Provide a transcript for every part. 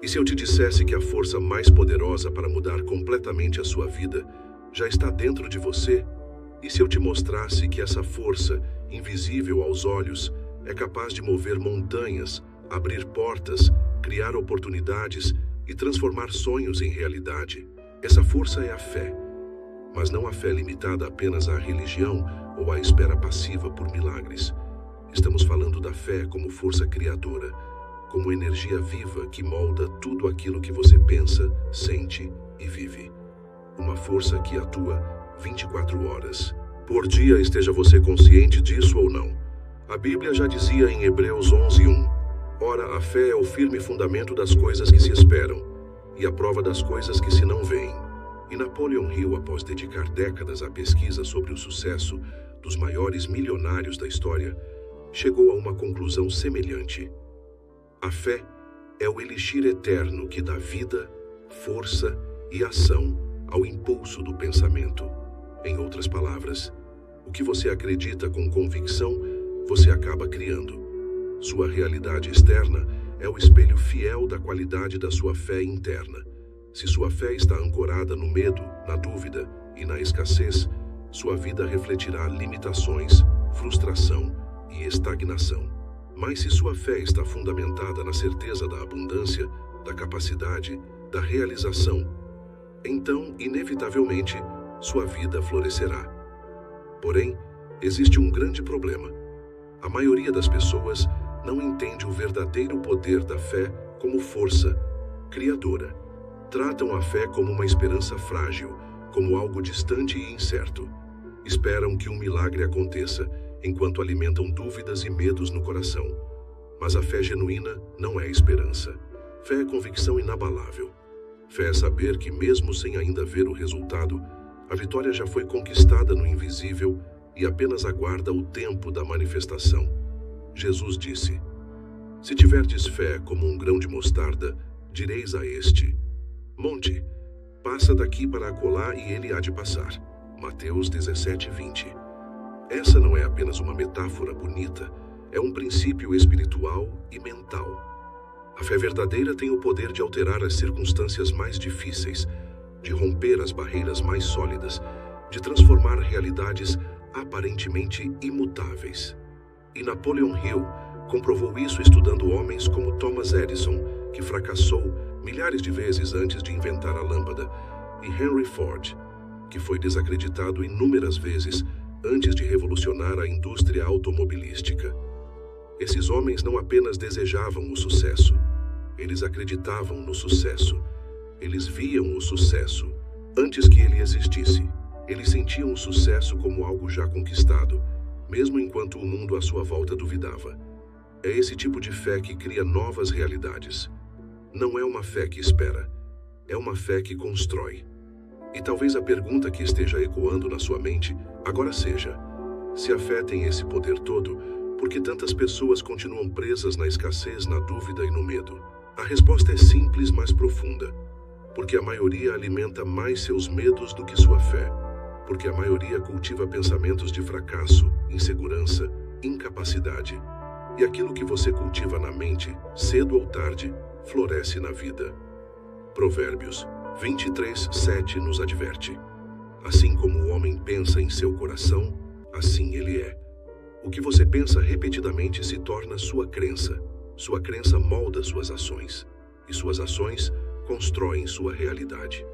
E se eu te dissesse que a força mais poderosa para mudar completamente a sua vida já está dentro de você? E se eu te mostrasse que essa força, invisível aos olhos, é capaz de mover montanhas, abrir portas, criar oportunidades e transformar sonhos em realidade? Essa força é a fé. Mas não a fé limitada apenas à religião ou à espera passiva por milagres. Estamos falando da fé como força criadora, como energia viva que molda tudo aquilo que você pensa, sente e vive. Uma força que atua 24 horas por dia, esteja você consciente disso ou não. A Bíblia já dizia em Hebreus 11:1: Ora, a fé é o firme fundamento das coisas que se esperam e a prova das coisas que se não veem. E Napoleon Hill, após dedicar décadas à pesquisa sobre o sucesso dos maiores milionários da história, chegou a uma conclusão semelhante. A fé é o elixir eterno que dá vida, força e ação ao impulso do pensamento. Em outras palavras, o que você acredita com convicção, você acaba criando. Sua realidade externa é o espelho fiel da qualidade da sua fé interna. Se sua fé está ancorada no medo, na dúvida e na escassez, sua vida refletirá limitações, frustração e estagnação. Mas se sua fé está fundamentada na certeza da abundância, da capacidade, da realização, então, inevitavelmente, sua vida florescerá. Porém, existe um grande problema. A maioria das pessoas não entende o verdadeiro poder da fé como força criadora. Tratam a fé como uma esperança frágil, como algo distante e incerto. Esperam que um milagre aconteça, enquanto alimentam dúvidas e medos no coração. Mas a fé genuína não é esperança. Fé é convicção inabalável. Fé é saber que, mesmo sem ainda ver o resultado, a vitória já foi conquistada no invisível e apenas aguarda o tempo da manifestação. Jesus disse: Se tiverdes fé como um grão de mostarda, direis a este: Monte, passa daqui para acolá, e ele há de passar. Mateus 17:20. Essa não é apenas uma metáfora bonita, é um princípio espiritual e mental. A fé verdadeira tem o poder de alterar as circunstâncias mais difíceis, de romper as barreiras mais sólidas, de transformar realidades aparentemente imutáveis. E Napoleon Hill comprovou isso estudando homens como Thomas Edison, que fracassou milhares de vezes antes de inventar a lâmpada, e Henry Ford, que foi desacreditado inúmeras vezes antes de revolucionar a indústria automobilística. Esses homens não apenas desejavam o sucesso, eles acreditavam no sucesso. Eles viam o sucesso antes que ele existisse. Eles sentiam o sucesso como algo já conquistado, mesmo enquanto o mundo à sua volta duvidava. É esse tipo de fé que cria novas realidades. Não é uma fé que espera, é uma fé que constrói. E talvez a pergunta que esteja ecoando na sua mente agora seja: se a fé tem esse poder todo, por que tantas pessoas continuam presas na escassez, na dúvida e no medo? A resposta é simples, mas profunda. Porque a maioria alimenta mais seus medos do que sua fé. Porque a maioria cultiva pensamentos de fracasso, insegurança, incapacidade. E aquilo que você cultiva na mente, cedo ou tarde, floresce na vida. Provérbios 23:7 nos adverte: Assim como o homem pensa em seu coração, assim ele é. O que você pensa repetidamente se torna sua crença. Sua crença molda suas ações. E suas ações constroem sua realidade.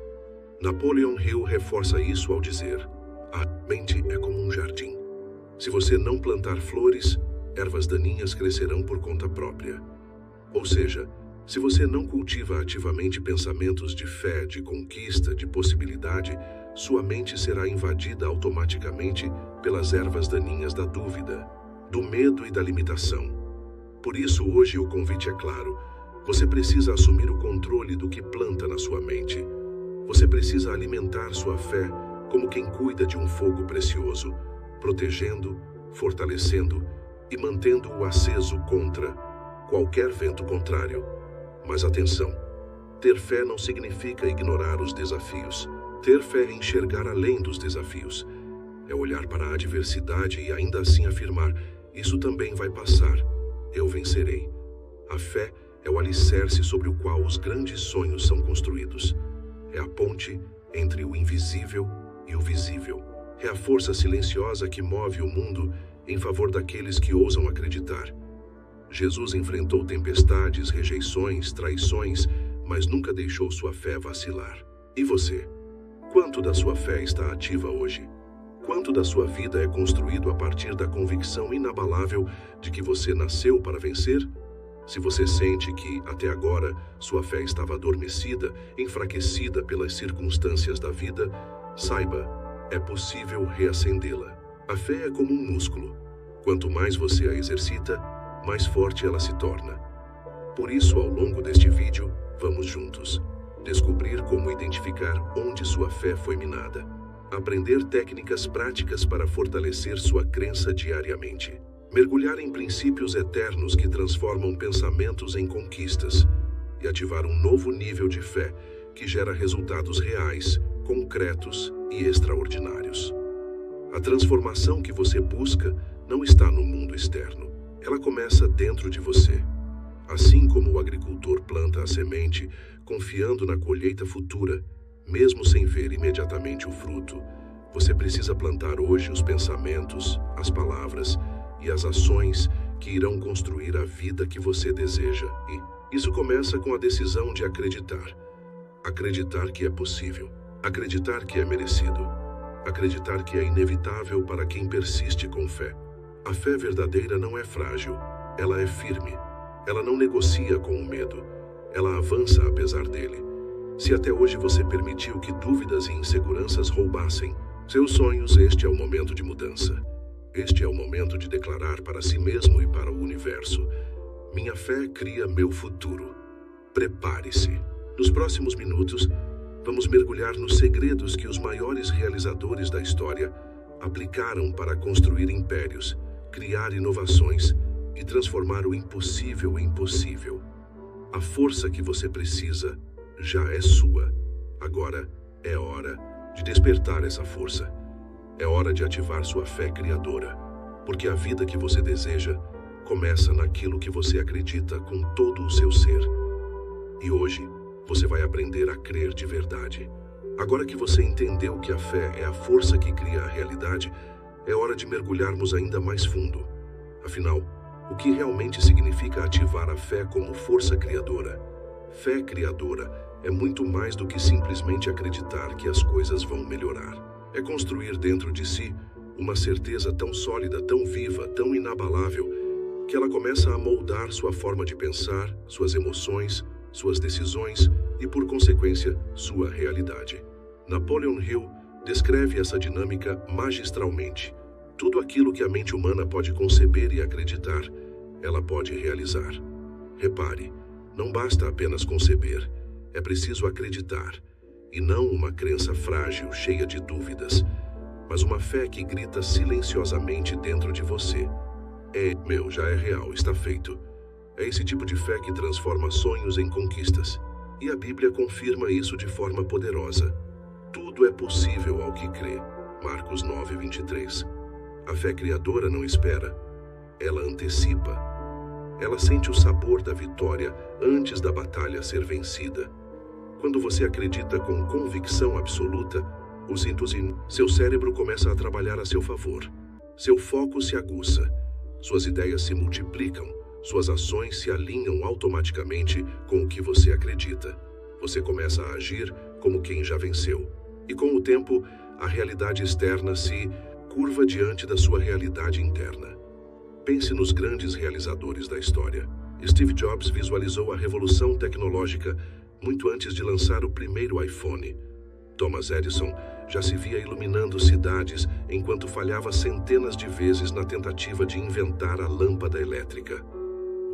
Napoleon Hill reforça isso ao dizer: a mente é como um jardim. Se você não plantar flores, ervas daninhas crescerão por conta própria. Ou seja, se você não cultiva ativamente pensamentos de fé, de conquista, de possibilidade, sua mente será invadida automaticamente pelas ervas daninhas da dúvida, do medo e da limitação. Por isso, hoje o convite é claro: você precisa assumir o controle do que planta na sua mente. Você precisa alimentar sua fé como quem cuida de um fogo precioso, protegendo, fortalecendo e mantendo-o aceso contra qualquer vento contrário. Mas atenção, ter fé não significa ignorar os desafios. Ter fé é enxergar além dos desafios. É olhar para a adversidade e ainda assim afirmar: isso também vai passar, eu vencerei. A fé É o alicerce sobre o qual os grandes sonhos são construídos. É a ponte entre o invisível e o visível. É a força silenciosa que move o mundo em favor daqueles que ousam acreditar. Jesus enfrentou tempestades, rejeições, traições, mas nunca deixou sua fé vacilar. E você? Quanto da sua fé está ativa hoje? Quanto da sua vida é construído a partir da convicção inabalável de que você nasceu para vencer? Se você sente que, até agora, sua fé estava adormecida, enfraquecida pelas circunstâncias da vida, saiba, é possível reacendê-la. A fé é como um músculo. Quanto mais você a exercita, mais forte ela se torna. Por isso, ao longo deste vídeo, vamos juntos descobrir como identificar onde sua fé foi minada, aprender técnicas práticas para fortalecer sua crença diariamente, mergulhar em princípios eternos que transformam pensamentos em conquistas e ativar um novo nível de fé que gera resultados reais, concretos e extraordinários. A transformação que você busca não está no mundo externo. Ela começa dentro de você. Assim como o agricultor planta a semente, confiando na colheita futura, mesmo sem ver imediatamente o fruto, você precisa plantar hoje os pensamentos, as palavras e as ações que irão construir a vida que você deseja. E isso começa com a decisão de acreditar. Acreditar que é possível. Acreditar que é merecido. Acreditar que é inevitável para quem persiste com fé. A fé verdadeira não é frágil, ela é firme. Ela não negocia com o medo, ela avança apesar dele. Se até hoje você permitiu que dúvidas e inseguranças roubassem seus sonhos, este é o momento de mudança. Este é o momento de declarar para si mesmo e para o universo: minha fé cria meu futuro. Prepare-se. Nos próximos minutos, vamos mergulhar nos segredos que os maiores realizadores da história aplicaram para construir impérios, criar inovações e transformar o impossível em possível. A força que você precisa já é sua. Agora é hora de despertar essa força. É hora de ativar sua fé criadora, porque a vida que você deseja começa naquilo que você acredita com todo o seu ser. E hoje, você vai aprender a crer de verdade. Agora que você entendeu que a fé é a força que cria a realidade, é hora de mergulharmos ainda mais fundo. Afinal, o que realmente significa ativar a fé como força criadora? Fé criadora é muito mais do que simplesmente acreditar que as coisas vão melhorar. É construir dentro de si uma certeza tão sólida, tão viva, tão inabalável, que ela começa a moldar sua forma de pensar, suas emoções, suas decisões e, por consequência, sua realidade. Napoleon Hill descreve essa dinâmica magistralmente. Tudo aquilo que a mente humana pode conceber e acreditar, ela pode realizar. Repare, não basta apenas conceber, é preciso acreditar, e não uma crença frágil, cheia de dúvidas, mas uma fé que grita silenciosamente dentro de você: já é real, está feito. É esse tipo de fé que transforma sonhos em conquistas. E a Bíblia confirma isso de forma poderosa. Tudo é possível ao que crê. Marcos 9:23. A fé criadora não espera, ela antecipa. Ela sente o sabor da vitória antes da batalha ser vencida. Quando você acredita com convicção absoluta, seu cérebro começa a trabalhar a seu favor. Seu foco se aguça, suas ideias se multiplicam, suas ações se alinham automaticamente com o que você acredita. Você começa a agir como quem já venceu. E com o tempo, a realidade externa se curva diante da sua realidade interna. Pense nos grandes realizadores da história. Steve Jobs visualizou a revolução tecnológica muito antes de lançar o primeiro iPhone. Thomas Edison já se via iluminando cidades enquanto falhava centenas de vezes na tentativa de inventar a lâmpada elétrica.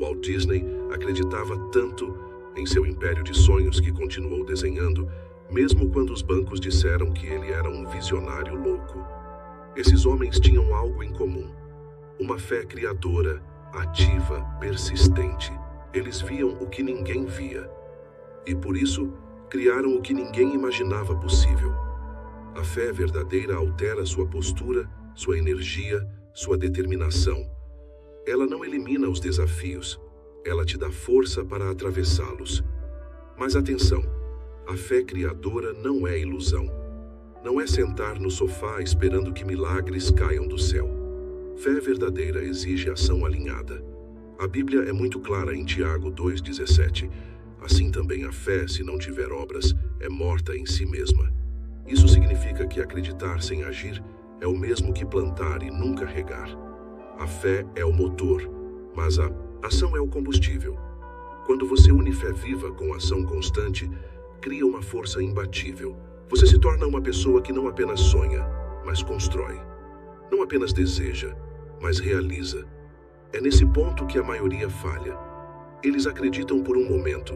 Walt Disney acreditava tanto em seu império de sonhos que continuou desenhando, mesmo quando os bancos disseram que ele era um visionário louco. Esses homens tinham algo em comum: uma fé criadora, ativa, persistente. Eles viam o que ninguém via. E por isso, criaram o que ninguém imaginava possível. A fé verdadeira altera sua postura, sua energia, sua determinação. Ela não elimina os desafios, Ela te dá força para atravessá-los. Mas atenção, a fé criadora não é ilusão. Não é sentar no sofá esperando que milagres caiam do céu. Fé verdadeira exige ação alinhada. A Bíblia é muito clara em Tiago 2,17. Assim também a fé, se não tiver obras, é morta em si mesma. Isso significa que acreditar sem agir é o mesmo que plantar e nunca regar. A fé é o motor, mas a ação é o combustível. Quando você une fé viva com ação constante, cria uma força imbatível. Você se torna uma pessoa que não apenas sonha, mas constrói. Não apenas deseja, mas realiza. É nesse ponto que a maioria falha. Eles acreditam por um momento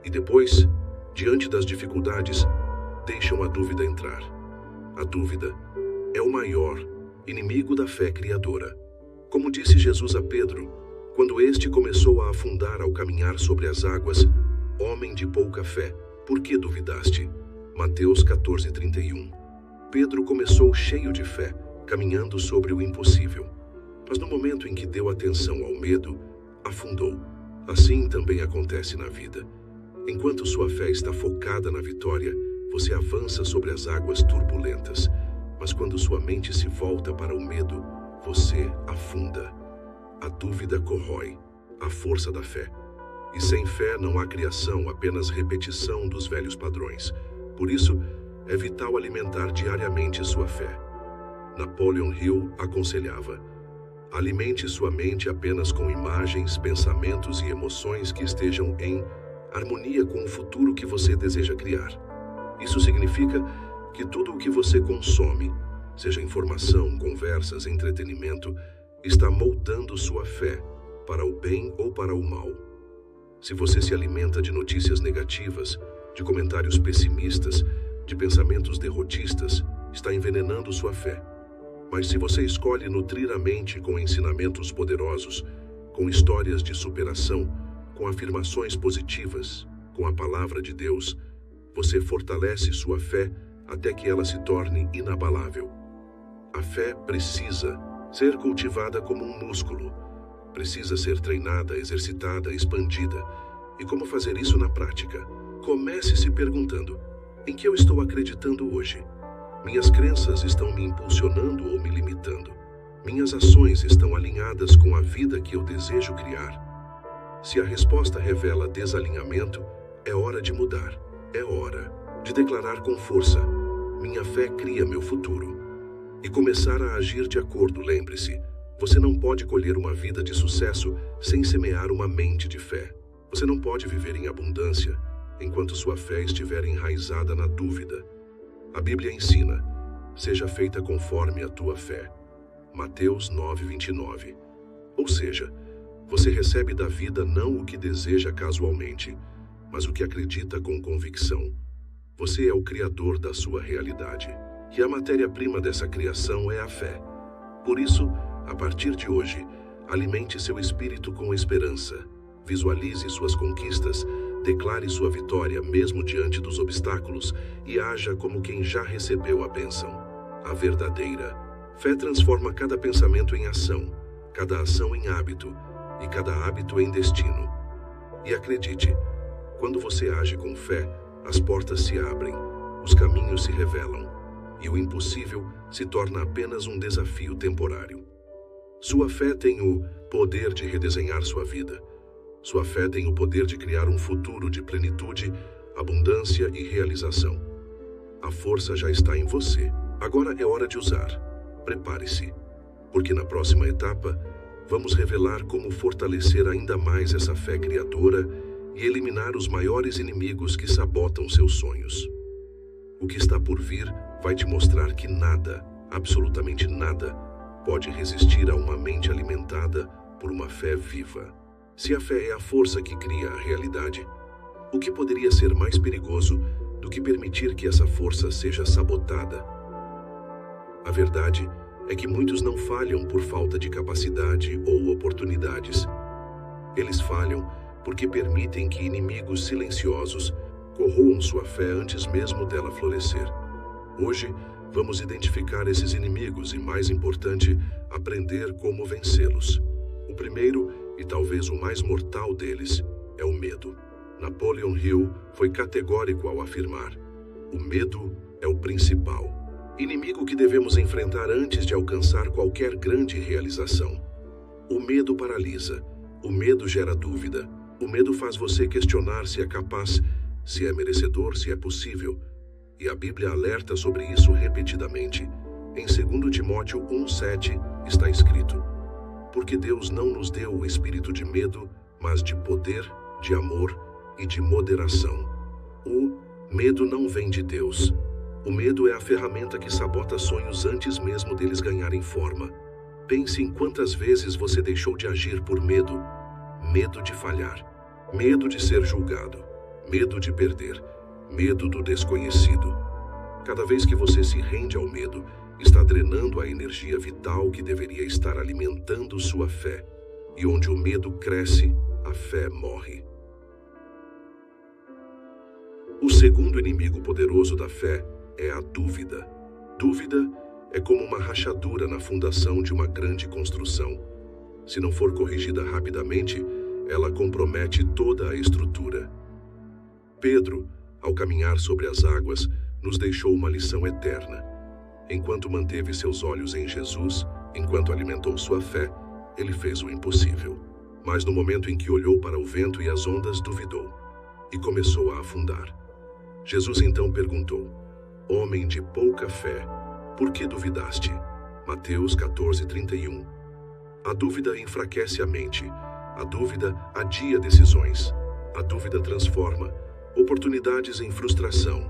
e depois, diante das dificuldades, deixam a dúvida entrar. A dúvida é o maior inimigo da fé criadora. Como disse Jesus a Pedro, quando este começou a afundar ao caminhar sobre as águas, homem de pouca fé, por que duvidaste? Mateus 14:31. Pedro começou cheio de fé, caminhando sobre o impossível. Mas no momento em que deu atenção ao medo, afundou. Assim também acontece na vida. Enquanto sua fé está focada na vitória, você avança sobre as águas turbulentas. Mas quando sua mente se volta para o medo, você afunda. A dúvida corrói a força da fé. E sem fé não há criação, apenas repetição dos velhos padrões. Por isso, é vital alimentar diariamente sua fé. Napoleon Hill aconselhava: alimente sua mente apenas com imagens, pensamentos e emoções que estejam em harmonia com o futuro que você deseja criar. Isso significa que tudo o que você consome, seja informação, conversas, entretenimento, está moldando sua fé para o bem ou para o mal. Se você se alimenta de notícias negativas, de comentários pessimistas, de pensamentos derrotistas, está envenenando sua fé. Mas se você escolhe nutrir a mente com ensinamentos poderosos, com histórias de superação, com afirmações positivas, com a palavra de Deus, você fortalece sua fé até que ela se torne inabalável. A fé precisa ser cultivada como um músculo. Precisa ser treinada, exercitada, expandida. E como fazer isso na prática? Comece se perguntando: em que eu estou acreditando hoje? Minhas crenças estão me impulsionando ou me limitando? Minhas ações estão alinhadas com a vida que eu desejo criar? Se a resposta revela desalinhamento, é hora de mudar. É hora de declarar com força: minha fé cria meu futuro. E começar a agir de acordo. Lembre-se, você não pode colher uma vida de sucesso sem semear uma mente de fé. Você não pode viver em abundância enquanto sua fé estiver enraizada na dúvida. A Bíblia ensina: seja feita conforme a tua fé. Mateus 9:29. Ou seja, você recebe da vida não o que deseja casualmente, mas o que acredita com convicção. Você é o criador da sua realidade. E a matéria-prima dessa criação é a fé. Por isso, a partir de hoje, alimente seu espírito com esperança. Visualize suas conquistas, declare sua vitória mesmo diante dos obstáculos e haja como quem já recebeu a bênção. A verdadeira fé transforma cada pensamento em ação, cada ação em hábito e cada hábito em destino. E acredite, quando você age com fé, as portas se abrem, os caminhos se revelam e o impossível se torna apenas um desafio temporário. Sua fé tem o poder de redesenhar sua vida. Sua fé tem o poder de criar um futuro de plenitude, abundância e realização. A força já está em você. Agora é hora de usar. Prepare-se, porque na próxima etapa, vamos revelar como fortalecer ainda mais essa fé criadora e eliminar os maiores inimigos que sabotam seus sonhos. O que está por vir vai te mostrar que nada, absolutamente nada, pode resistir a uma mente alimentada por uma fé viva. Se a fé é a força que cria a realidade, o que poderia ser mais perigoso do que permitir que essa força seja sabotada? A verdade é que muitos não falham por falta de capacidade ou oportunidades. Eles falham porque permitem que inimigos silenciosos corroam sua fé antes mesmo dela florescer. Hoje, vamos identificar esses inimigos e, mais importante, aprender como vencê-los. O primeiro E talvez o mais mortal deles é o medo. Napoleon Hill foi categórico ao afirmar: o medo é o principal inimigo que devemos enfrentar antes de alcançar qualquer grande realização. O medo paralisa, o medo gera dúvida, o medo faz você questionar se é capaz, se é merecedor, se é possível. E a Bíblia alerta sobre isso repetidamente. Em 2 Timóteo 1,7 está escrito: porque Deus não nos deu o espírito de medo, mas de poder, de amor e de moderação. O medo não vem de Deus. O medo é a ferramenta que sabota sonhos antes mesmo deles ganharem forma. Pense em quantas vezes você deixou de agir por medo. Medo de falhar, medo de ser julgado, medo de perder, medo do desconhecido. Cada vez que você se rende ao medo, está drenando a energia vital que deveria estar alimentando sua fé. E onde o medo cresce, a fé morre. O segundo inimigo poderoso da fé é a dúvida. Dúvida é como uma rachadura na fundação de uma grande construção. Se não for corrigida rapidamente, ela compromete toda a estrutura. Pedro, ao caminhar sobre as águas, nos deixou uma lição eterna. Enquanto manteve seus olhos em Jesus, enquanto alimentou sua fé, ele fez o impossível. Mas no momento em que olhou para o vento e as ondas, duvidou e começou a afundar. Jesus então perguntou: homem de pouca fé, por que duvidaste? Mateus 14:31. A dúvida enfraquece a mente. A dúvida adia decisões. A dúvida transforma oportunidades em frustração.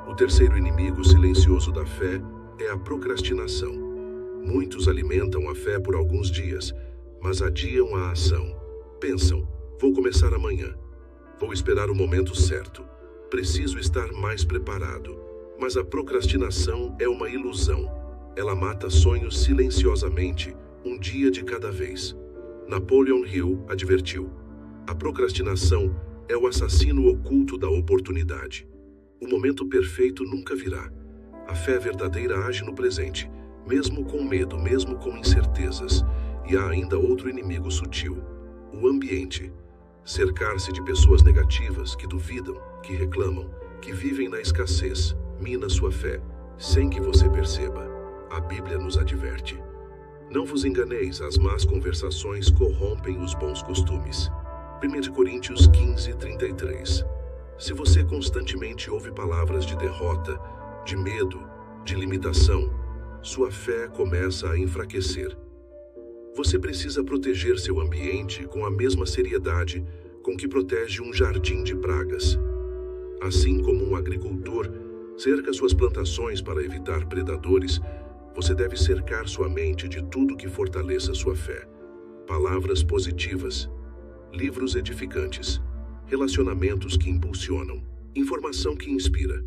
O terceiro inimigo silencioso da fé é a procrastinação. Muitos alimentam a fé por alguns dias, mas adiam a ação. Pensam: vou começar amanhã. Vou esperar o momento certo. Preciso estar mais preparado. Mas a procrastinação é uma ilusão. Ela mata sonhos silenciosamente, um dia de cada vez. Napoleon Hill advertiu: a procrastinação é o assassino oculto da oportunidade. O momento perfeito nunca virá. A fé verdadeira age no presente, mesmo com medo, mesmo com incertezas. E há ainda outro inimigo sutil: o ambiente. Cercar-se de pessoas negativas, que duvidam, que reclamam, que vivem na escassez, mina sua fé, sem que você perceba. A Bíblia nos adverte: não vos enganeis, as más conversações corrompem os bons costumes. 1 Coríntios 15:33. Se você constantemente ouve palavras de derrota, de medo, de limitação, sua fé começa a enfraquecer. Você precisa proteger seu ambiente com a mesma seriedade com que protege um jardim de pragas. Assim como um agricultor cerca suas plantações para evitar predadores, você deve cercar sua mente de tudo que fortaleça sua fé. Palavras positivas, livros edificantes, relacionamentos que impulsionam, informação que inspira.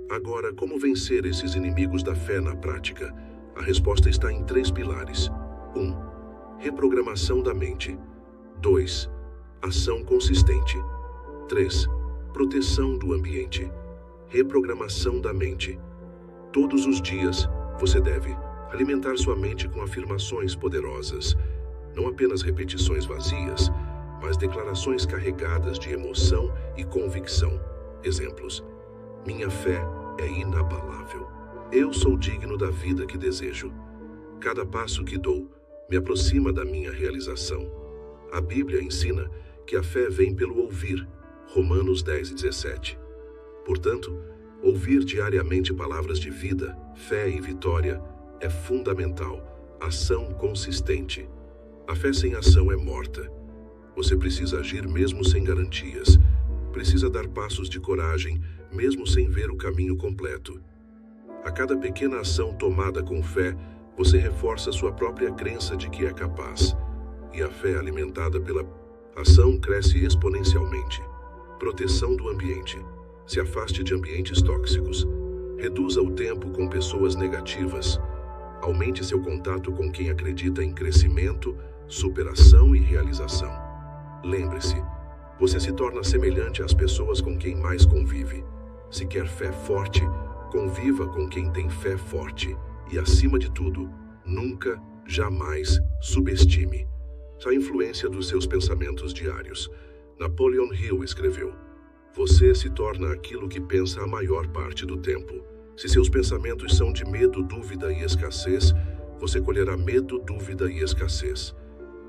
Agora, como vencer esses inimigos da fé na prática? A resposta está em 3 pilares. 1. Reprogramação da mente. 2. Ação consistente. 3. Proteção do ambiente. Reprogramação da mente. Todos os dias, você deve alimentar sua mente com afirmações poderosas. Não apenas repetições vazias, mas declarações carregadas de emoção e convicção. Exemplos: minha fé é inabalável. Eu sou digno da vida que desejo. Cada passo que dou me aproxima da minha realização. A Bíblia ensina que a fé vem pelo ouvir. Romanos 10:17. Portanto, ouvir diariamente palavras de vida, fé e vitória é fundamental. Ação consistente. A fé sem ação é morta. Você precisa agir mesmo sem garantias. Precisa dar passos de coragem, mesmo sem ver o caminho completo. A cada pequena ação tomada com fé, você reforça sua própria crença de que é capaz. E a fé alimentada pela ação cresce exponencialmente. Proteção do ambiente. Se afaste de ambientes tóxicos. Reduza o tempo com pessoas negativas. Aumente seu contato com quem acredita em crescimento, superação e realização. Lembre-se, você se torna semelhante às pessoas com quem mais convive. Se quer fé forte, conviva com quem tem fé forte. E, acima de tudo, nunca, jamais subestime. A influência dos seus pensamentos diários. Napoleon Hill escreveu: você se torna aquilo que pensa a maior parte do tempo. Se seus pensamentos são de medo, dúvida e escassez, você colherá medo, dúvida e escassez.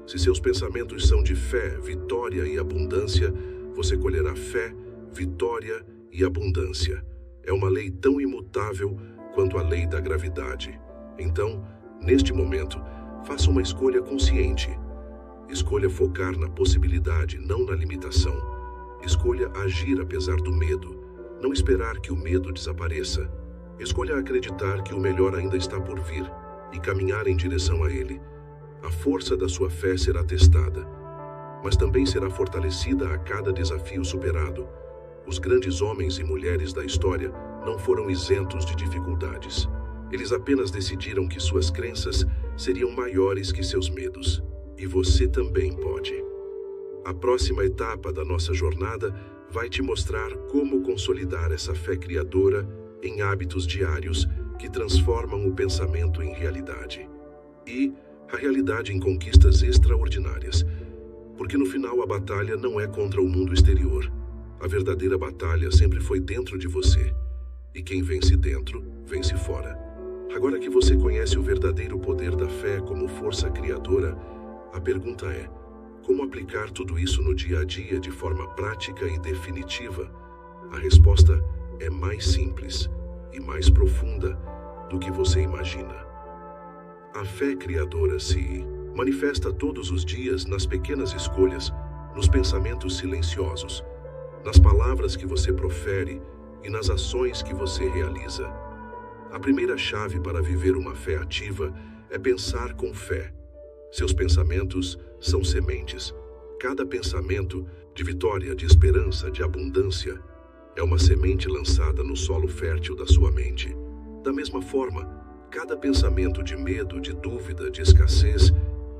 Se seus pensamentos são de fé, vitória e abundância, você colherá fé, vitória e abundância. É uma lei tão imutável quanto a lei da gravidade. Então, neste momento, faça uma escolha consciente. Escolha focar na possibilidade, não na limitação. Escolha agir apesar do medo, não esperar que o medo desapareça. Escolha acreditar que o melhor ainda está por vir e caminhar em direção a ele. A força da sua fé será testada, mas também será fortalecida a cada desafio superado. Os grandes homens e mulheres da história não foram isentos de dificuldades. Eles apenas decidiram que suas crenças seriam maiores que seus medos. E você também pode. A próxima etapa da nossa jornada vai te mostrar como consolidar essa fé criadora em hábitos diários que transformam o pensamento em realidade. E a realidade em conquistas extraordinárias. Porque no final a batalha não é contra o mundo exterior. A verdadeira batalha sempre foi dentro de você. E quem vence dentro, vence fora. Agora que você conhece o verdadeiro poder da fé como força criadora, a pergunta é: como aplicar tudo isso no dia a dia de forma prática e definitiva? A resposta é mais simples e mais profunda do que você imagina. A fé criadora se manifesta todos os dias nas pequenas escolhas, nos pensamentos silenciosos, nas palavras que você profere e nas ações que você realiza. A primeira chave para viver uma fé ativa é pensar com fé. Seus pensamentos são sementes. Cada pensamento de vitória, de esperança, de abundância é uma semente lançada no solo fértil da sua mente. Da mesma forma, cada pensamento de medo, de dúvida, de escassez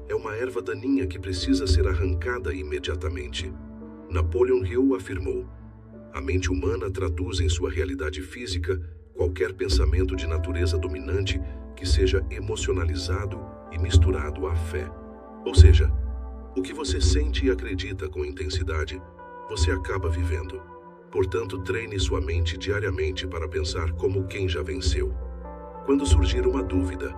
é uma erva daninha que precisa ser arrancada imediatamente. Napoleon Hill afirmou: a mente humana traduz em sua realidade física qualquer pensamento de natureza dominante que seja emocionalizado e misturado à fé. Ou seja, o que você sente e acredita com intensidade, você acaba vivendo. Portanto, treine sua mente diariamente para pensar como quem já venceu. Quando surgir uma dúvida,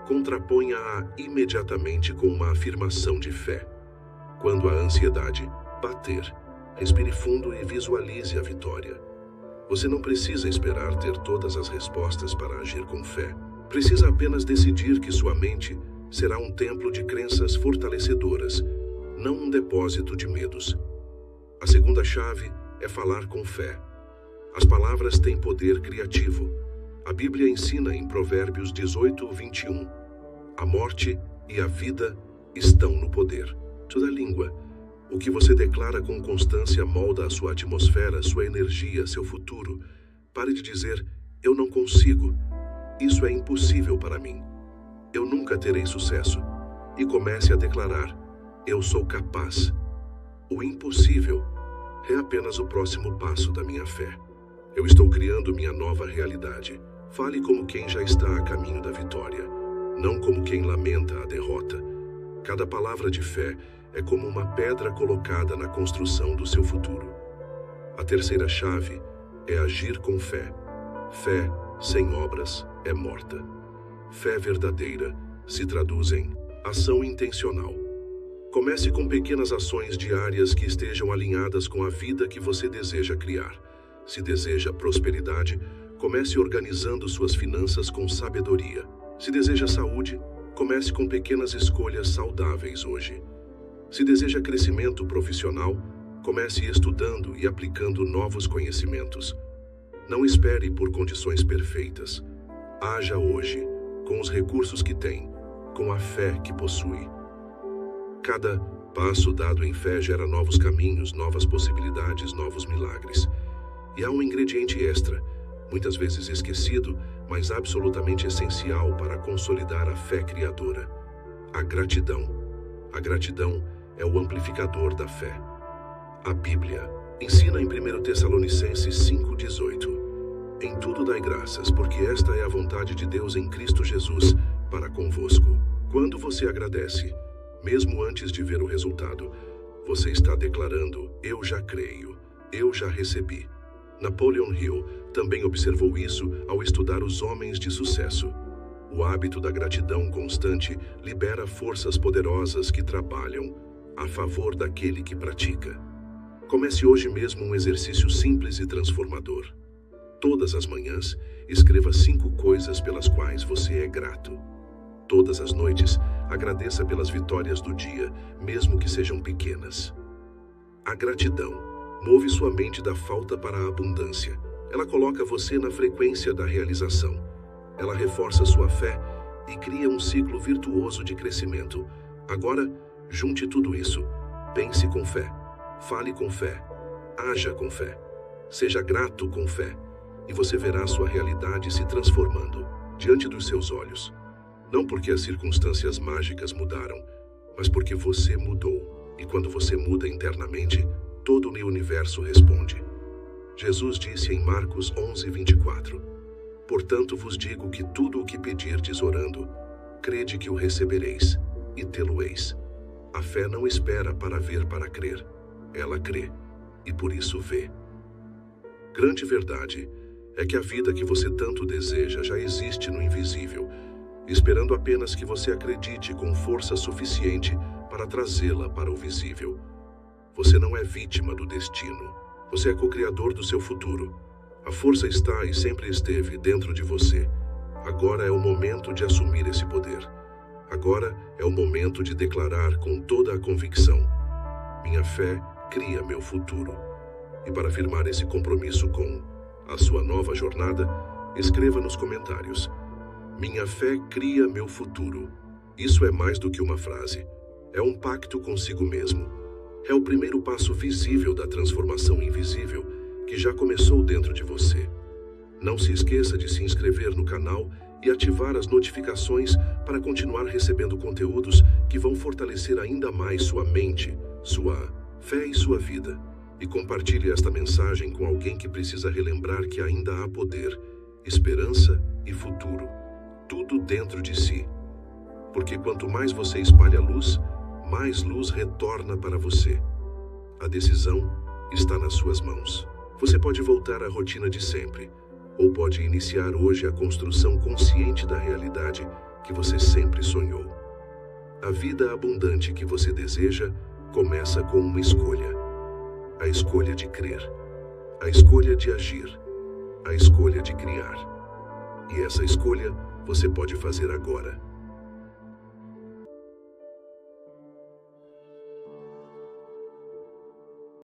contraponha-a imediatamente com uma afirmação de fé. Quando a ansiedade bater, respire fundo e visualize a vitória. Você não precisa esperar ter todas as respostas para agir com fé. Precisa apenas decidir que sua mente será um templo de crenças fortalecedoras, não um depósito de medos. A segunda chave é falar com fé. As palavras têm poder criativo. A Bíblia ensina em Provérbios 18:21. A morte e a vida estão no poder da língua. O que você declara com constância molda a sua atmosfera, sua energia, seu futuro. Pare de dizer: eu não consigo. Isso é impossível para mim. Eu nunca terei sucesso. E comece a declarar: eu sou capaz. O impossível é apenas o próximo passo da minha fé. Eu estou criando minha nova realidade. Fale como quem já está a caminho da vitória, não como quem lamenta a derrota. Cada palavra de fé é como uma pedra colocada na construção do seu futuro. A terceira chave é agir com fé. Fé sem obras é morta. Fé verdadeira se traduz em ação intencional. Comece com pequenas ações diárias que estejam alinhadas com a vida que você deseja criar. Se deseja prosperidade, comece organizando suas finanças com sabedoria. Se deseja saúde, comece com pequenas escolhas saudáveis hoje. Se deseja crescimento profissional, comece estudando e aplicando novos conhecimentos. Não espere por condições perfeitas. Haja hoje, com os recursos que tem, com a fé que possui. Cada passo dado em fé gera novos caminhos, novas possibilidades, novos milagres. E há um ingrediente extra, muitas vezes esquecido, mas absolutamente essencial para consolidar a fé criadora: a gratidão. A gratidão é o amplificador da fé. A Bíblia ensina em 1 Tessalonicenses 5:18: em tudo dai graças, porque esta é a vontade de Deus em Cristo Jesus para convosco. Quando você agradece, Mesmo antes de ver o resultado, você está declarando: eu já creio, eu já recebi. Napoleon Hill também observou isso ao estudar os homens de sucesso. O hábito da gratidão constante libera forças poderosas que trabalham a favor daquele que pratica. Comece hoje mesmo um exercício simples e transformador. Todas as manhãs, escreva 5 coisas pelas quais você é grato. Todas as noites, agradeça pelas vitórias do dia, mesmo que sejam pequenas. A gratidão move sua mente da falta para a abundância. Ela coloca você na frequência da realização. Ela reforça sua fé e cria um ciclo virtuoso de crescimento. Agora, junte tudo isso. Pense com fé. Fale com fé. Haja com fé. Seja grato com fé. E você verá sua realidade se transformando diante dos seus olhos. Não porque as circunstâncias mágicas mudaram, mas porque você mudou. E quando você muda internamente, todo o universo responde. Jesus disse em Marcos 11:24: portanto vos digo que tudo o que pedirdes orando, crede que o recebereis, e tê-lo-eis. A fé não espera para ver para crer. Ela crê, e por isso vê. Grande verdade é que a vida que você tanto deseja já existe no invisível, esperando apenas que você acredite com força suficiente para trazê-la para o visível. Você não é vítima do destino. Você é co-criador do seu futuro. A força está e sempre esteve dentro de você. Agora é o momento de assumir esse poder. Agora é o momento de declarar com toda a convicção: minha fé cria meu futuro. E para firmar esse compromisso com a sua nova jornada, escreva nos comentários: minha fé cria meu futuro. Isso é mais do que uma frase. É um pacto consigo mesmo. É o primeiro passo visível da transformação invisível que já começou dentro de você. Não se esqueça de se inscrever no canal e ativar as notificações para continuar recebendo conteúdos que vão fortalecer ainda mais sua mente, sua fé e sua vida. E compartilhe esta mensagem com alguém que precisa relembrar que ainda há poder, esperança e futuro. Tudo dentro de si. Porque quanto mais você espalha luz, mais luz retorna para você. A decisão está nas suas mãos. Você pode voltar à rotina de sempre, ou pode iniciar hoje a construção consciente da realidade que você sempre sonhou. A vida abundante que você deseja começa com uma escolha. A escolha de crer. A escolha de agir. A escolha de criar. E essa escolha você pode fazer agora.